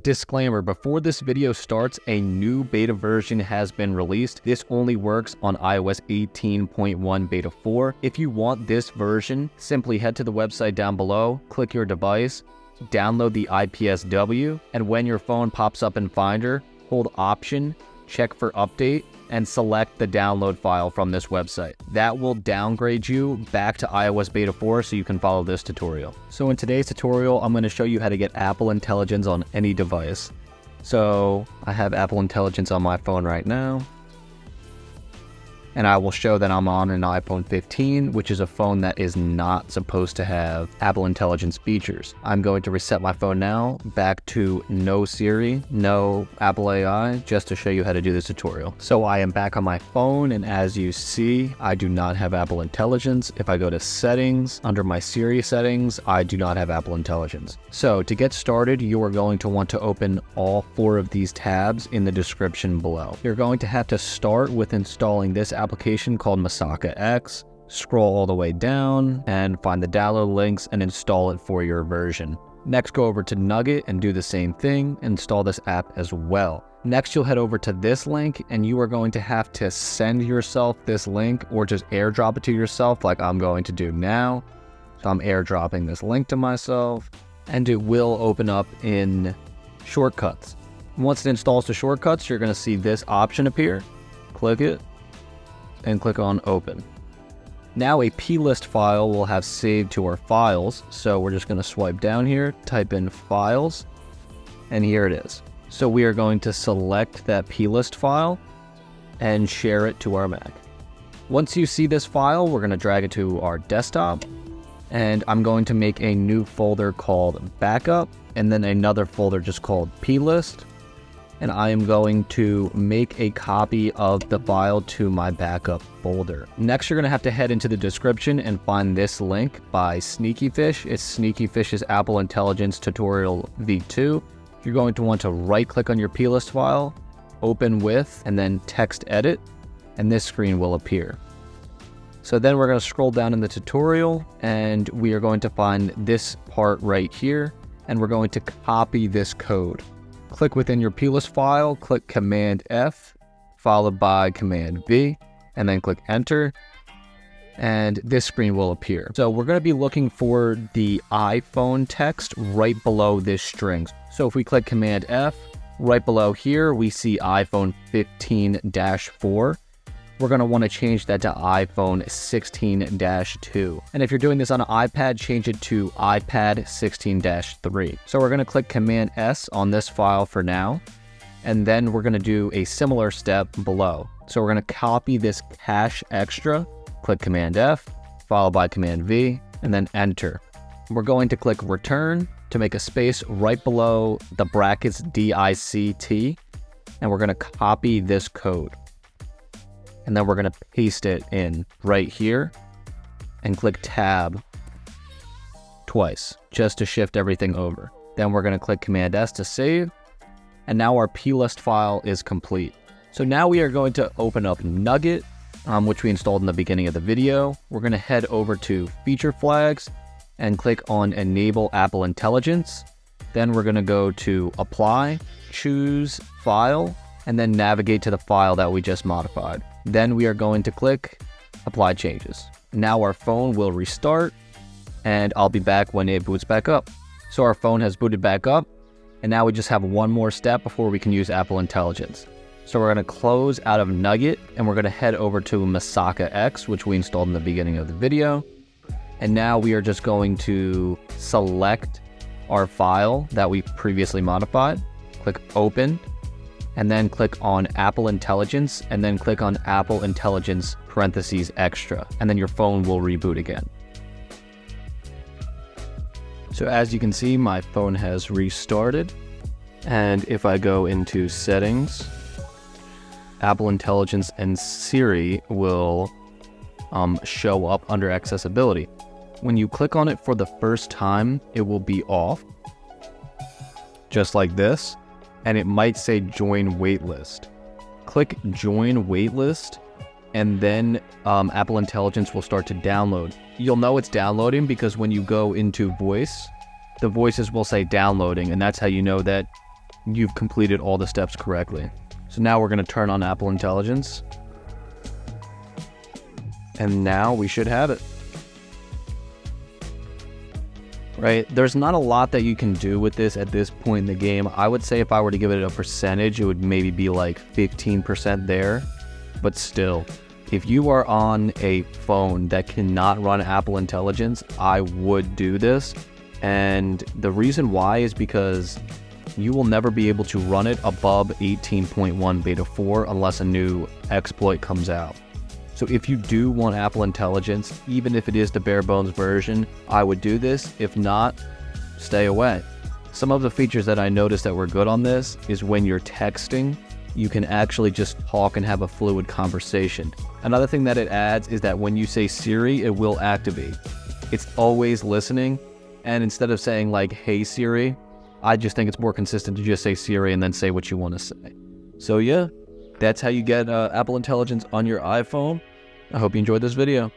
Disclaimer, before this video starts, a new beta version has been released. This only works on iOS 18.1 beta 4. If you want this version, simply head to the website down below, click your device, download the IPSW, and when your phone pops up in Finder, hold Option, check for Update, and select the download file from this website. That will downgrade you back to iOS beta 4 so you can follow this tutorial. So in today's tutorial, I'm going to show you how to get Apple Intelligence on any device. So I have Apple Intelligence on my phone right now. And I will show that I'm on an iPhone 15, which is a phone that is not supposed to have Apple Intelligence features. I'm going to reset my phone now back to no Siri, no Apple AI, just to show you how to do this tutorial. So I am back on my phone, and as you see, I do not have Apple Intelligence. If I go to settings, under my Siri settings, I do not have Apple Intelligence. So to get started, you are going to want to open all 4 of these tabs in the description below. You're going to have to start with installing this application called MisakaX. Scroll all the way down and find the download links and install it for your version. Next, go over to Nugget and do the same thing, install this app as well. Next, you'll head over to this link and you are going to have to send yourself this link or just airdrop it to yourself like I'm going to do now. So I'm airdropping this link to myself and it will open up in Shortcuts. Once it installs the Shortcuts, you're going to see this option appear. Click it and click on Open. Now a plist file will have saved to our files, so we're just going to swipe down here, type in Files, and here it is. So we are going to select that plist file and share it to our Mac. Once you see this file, we're going to drag it to our desktop, and I'm going to make a new folder called Backup, and then another folder just called plist. And I am going to make a copy of the file to my backup folder. Next, you're going to have to head into the description and find this link by SneakyFish. It's SneakyFish's Apple Intelligence Tutorial V2. You're going to want to right-click on your plist file, open with, and then text edit, and this screen will appear. So then we're going to scroll down in the tutorial, and we are going to find this part right here, and we're going to copy this code. Click within your plist file, click Command F, followed by Command V, and then click Enter, and this screen will appear. So we're going to be looking for the iPhone text right below this string. So if we click Command F, right below here, we see iPhone 15-4. We're going to want to change that to iPhone 16-2. And if you're doing this on an iPad, change it to iPad 16-3. So we're going to click Command S on this file for now. And then we're going to do a similar step below. So we're going to copy this cache extra, click Command F, followed by Command V, and then Enter. We're going to click Return to make a space right below the brackets DICT. And we're going to copy this code. And then we're going to paste it in right here and click Tab twice just to shift everything over. Then we're going to click Command S to save. And now our plist file is complete. So now we are going to open up Nugget, which we installed in the beginning of the video. We're going to head over to Feature Flags and click on Enable Apple Intelligence. Then we're going to go to Apply, choose File, and then navigate to the file that we just modified. Then we are going to click Apply Changes. Now our phone will restart, and I'll be back when it boots back up. So our phone has booted back up, and now we just have one more step before we can use Apple Intelligence. So we're going to close out of Nugget, and we're going to head over to MisakaX, which we installed in the beginning of the video. And now we are just going to select our file that we previously modified, click Open, and then click on Apple Intelligence, and then click on Apple Intelligence parentheses extra, and then your phone will reboot again. So as you can see, my phone has restarted, and if I go into Settings, Apple Intelligence and Siri will show up under Accessibility. When you click on it for the first time, it will be off, just like this. And it might say Join Waitlist. Click Join Waitlist, and then Apple Intelligence will start to download. You'll know it's downloading because when you go into voice, the voices will say downloading, and that's how you know that you've completed all the steps correctly. So now we're going to turn on Apple Intelligence. And now we should have it. Right? There's not a lot that you can do with this at this point in the game. I would say if I were to give it a percentage, it would maybe be like 15% there. But still, if you are on a phone that cannot run Apple Intelligence, I would do this. And the reason why is because you will never be able to run it above 18.1 beta 4 unless a new exploit comes out. So if you do want Apple Intelligence, even if it is the bare bones version, I would do this. If not, stay away. Some of the features that I noticed that were good on this is when you're texting, you can actually just talk and have a fluid conversation. Another thing that it adds is that when you say Siri, it will activate. It's always listening. And instead of saying like, hey Siri, I just think it's more consistent to just say Siri and then say what you want to say. So yeah, that's how you get Apple Intelligence on your iPhone. I hope you enjoyed this video.